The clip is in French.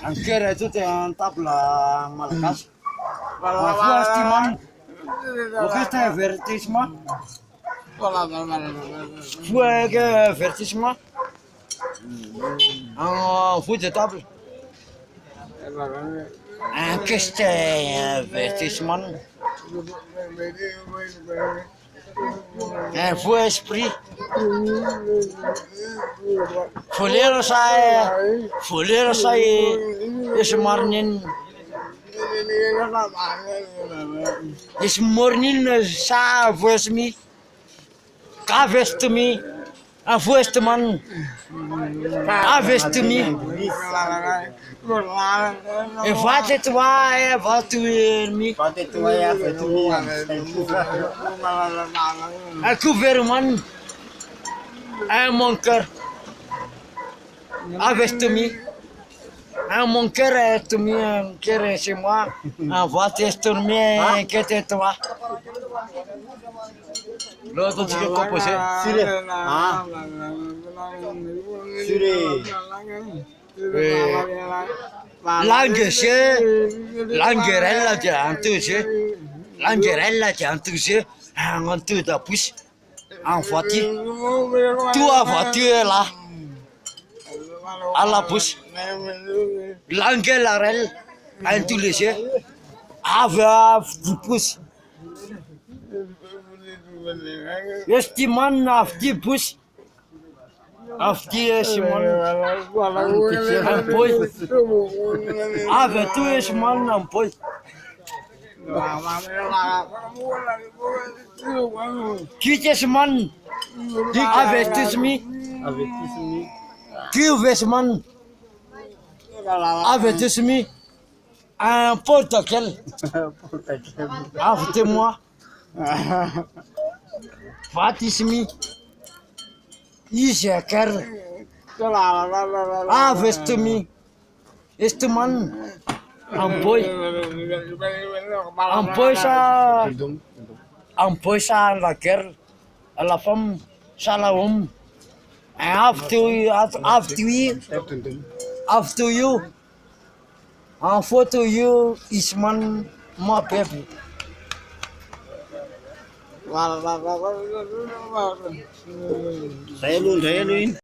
Ang kere itu yang tablang malakas. Aku estiman, bukan saya vertisma. Fue que vertisma. Fue de table. Que este vertisma. Fue esprit. Fulero saya, esmarnin. This morning, sa voice me, harvest me, a voice man, harvest me. If what it was, what to me, a cover man, a monker, harvest me. Mon cœur est mon cœur est chez moi. Va t'estormer, qu'est-ce que toi? L'autre tu veux composer? Languerella ti enthousiasme, languerella ti enthousiasme, on te da pousse, en voiture, toi voiture là, à la pousse. Languerelle, en tous les jeux, avec du pouce. Estiman af die pouce. Af die estiman. Un poi. Avec tout estiman un poi. Qui estiman? Avertissement. Qui estiman? Avertissement. Un porte-quel. Avertez-moi. Fatismi. Iseker. Avertissement. Estiman. Ampoi. Ampoi ça la guerre. À la femme, ça la homme. After you. En photo you Isman ma baby. Saya lu